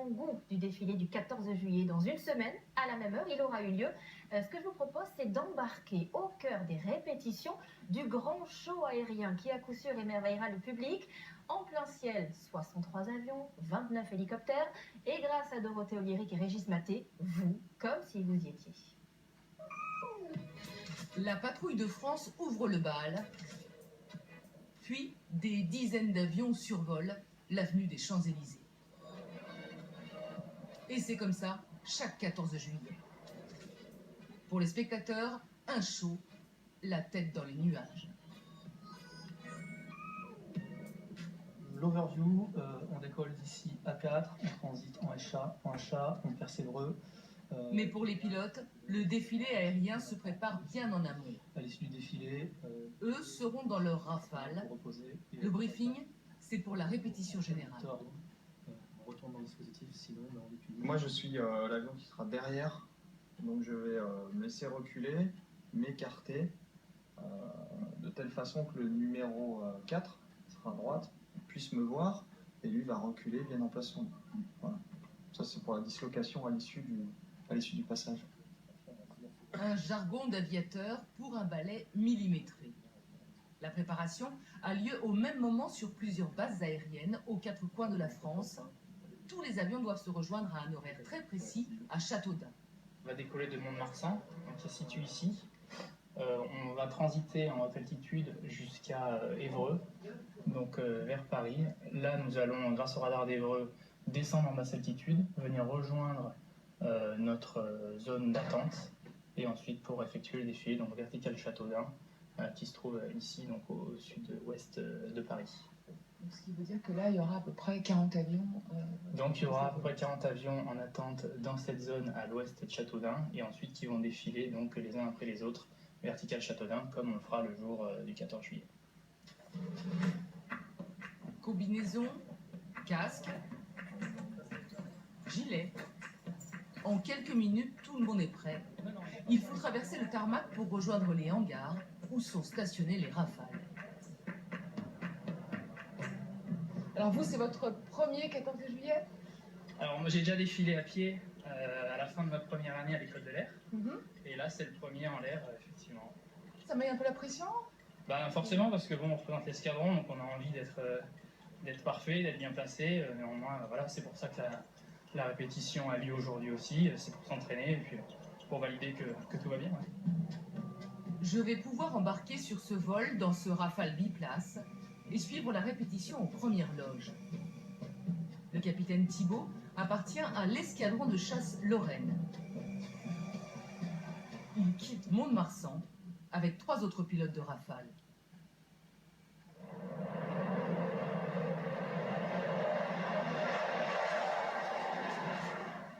avant-goût du défilé du 14 juillet. Dans une semaine, à la même heure, il aura eu lieu. Ce que je vous propose, c'est d'embarquer au cœur des répétitions du grand show aérien qui, à coup sûr, émerveillera le public. En plein ciel, 63 avions, 29 hélicoptères. Et grâce à Dorothée Oliéric et Régis Maté, vous, comme si vous y étiez. La patrouille de France ouvre le bal. Puis, des dizaines d'avions survolent l'avenue des Champs-Élysées. Et c'est comme ça, chaque 14 juillet. Pour les spectateurs, un show, la tête dans les nuages. L'overview, on décolle d'ici A4, on transite en HA, on perd Sévreux. Mais pour les pilotes, le défilé aérien se prépare bien en amont. À l'issue du défilé, eux seront dans leur Rafale. Le briefing, c'est pour la répétition générale. On retourne dans le dispositif, sinon on est plus. Moi je suis l'avion qui sera derrière, donc je vais me laisser reculer, m'écarter, de telle façon que le numéro 4 sera à droite, puisse me voir, et lui va reculer bien en place sur moi. Voilà. Ça c'est pour la dislocation à l'issue du passage. Un jargon d'aviateur pour un balai millimétré. La préparation a lieu au même moment sur plusieurs bases aériennes aux quatre coins de la France. Tous les avions doivent se rejoindre à un horaire très précis à Châteaudun. On va décoller de Mont-de-Marsan, qui se situe ici. On va transiter en haute altitude jusqu'à Évreux, donc vers Paris. Là, nous allons, grâce au radar d'Évreux, descendre en basse altitude, venir rejoindre notre zone d'attente, et ensuite pour effectuer le défilé, donc vertical Châteaudun, qui se trouve ici, donc au sud-ouest de Paris. Donc, ce qui veut dire que là, il y aura à peu près 40 avions. Donc il y aura à peu près 40 avions en attente dans cette zone à l'ouest de Châteaudun, et ensuite qui vont défiler donc les uns après les autres, vertical Châteaudun, comme on le fera le jour du 14 juillet. Combinaison, casque, gilet. En quelques minutes, tout le monde est prêt. Il faut traverser le tarmac pour rejoindre les hangars où sont stationnés les Rafales. Alors vous, c'est votre premier 14 juillet? Alors moi j'ai déjà défilé à pied à la fin de ma première année à l'école de l'air, et là c'est le premier en l'air, effectivement. Ça met un peu la pression? Ben, forcément, parce que bon, on représente l'escadron, donc on a envie d'être parfait, d'être bien placé. Néanmoins, voilà, c'est pour ça que la répétition a lieu aujourd'hui aussi, c'est pour s'entraîner et puis pour valider que tout va bien. Ouais. Je vais pouvoir embarquer sur ce vol dans ce Rafale biplace et suivre la répétition aux premières loges. Le capitaine Thibault appartient à l'escadron de chasse Lorraine. Il quitte Mont-de-Marsan avec 3 autres pilotes de Rafale.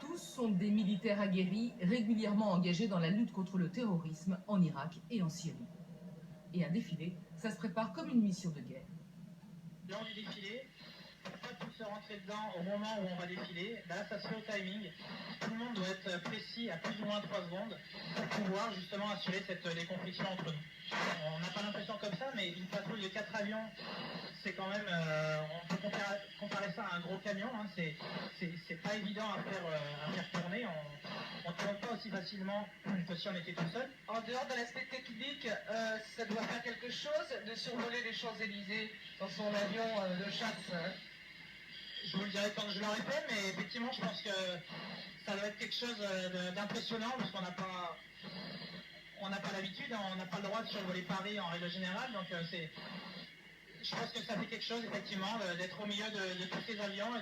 Tous sont des militaires aguerris, régulièrement engagés dans la lutte contre le terrorisme en Irak et en Syrie. Et un défilé, ça se prépare comme une mission de guerre. Lors du défilé, pas tous se rentrer dedans au moment où on va défiler. Là, ça se fait au timing. Tout le monde doit être précis à plus ou moins 3 secondes pour pouvoir justement assurer les conflictions entre nous. On n'a pas l'impression comme ça, mais une patrouille de 4 avions, c'est quand même... on peut comparer ça à un gros camion. Hein. C'est pas évident à faire tourner. On ne tourne pas aussi facilement que si on était tout seul. En dehors de l'aspect technique, ça doit faire quelque chose de survoler les Champs-Élysées dans son avion de chasse. Je vous le dirai quand je l'aurai fait, mais effectivement, je pense que ça doit être quelque chose d'impressionnant, parce qu'on n'a pas l'habitude, on n'a pas le droit de survoler Paris en règle générale, donc je pense que ça fait quelque chose, effectivement, d'être au milieu de tous ces avions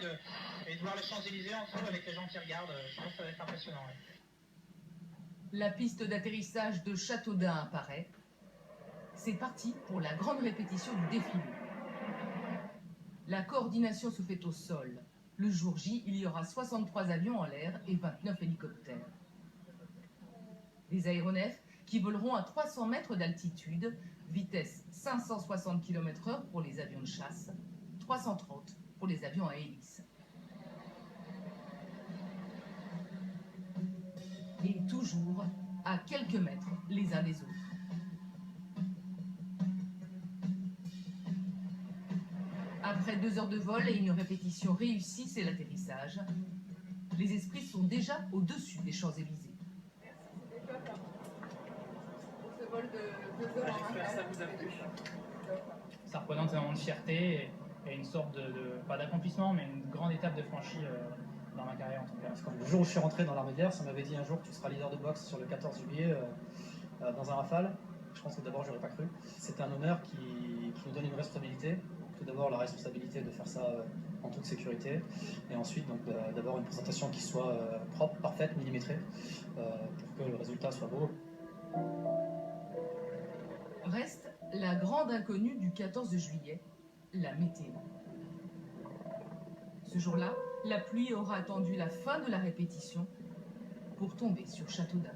et de voir les Champs-Élysées en dessous avec les gens qui regardent. Je pense que ça va être impressionnant. Ouais. La piste d'atterrissage de Châteaudun apparaît. C'est parti pour la grande répétition du défilé. La coordination se fait au sol. Le jour J, il y aura 63 avions en l'air et 29 hélicoptères. Des aéronefs qui voleront à 300 mètres d'altitude, vitesse 560 km/h pour les avions de chasse, 330 pour les avions à hélice. Et toujours à quelques mètres les uns des autres. Après 2 heures de vol et une répétition réussie, c'est l'atterrissage. Les esprits sont déjà au-dessus des Champs-Élysées. Ce vol de J'espère que ça vous a plu. Ça représente un moment de fierté et une sorte pas d'accomplissement, mais une grande étape de franchie dans ma carrière en tout cas. Le jour où je suis rentré dans l'armée de l'air, ça m'avait dit un jour que tu seras leader de boxe sur le 14 juillet dans un Rafale. Je pense que d'abord j'aurais pas cru. C'est un honneur qui nous donne une responsabilité. Tout d'abord la responsabilité de faire ça en toute sécurité, et ensuite donc d'avoir une présentation qui soit propre, parfaite, millimétrée, pour que le résultat soit beau. Reste la grande inconnue du 14 juillet, la météo. Ce jour-là, la pluie aura attendu la fin de la répétition pour tomber sur Châteaudun.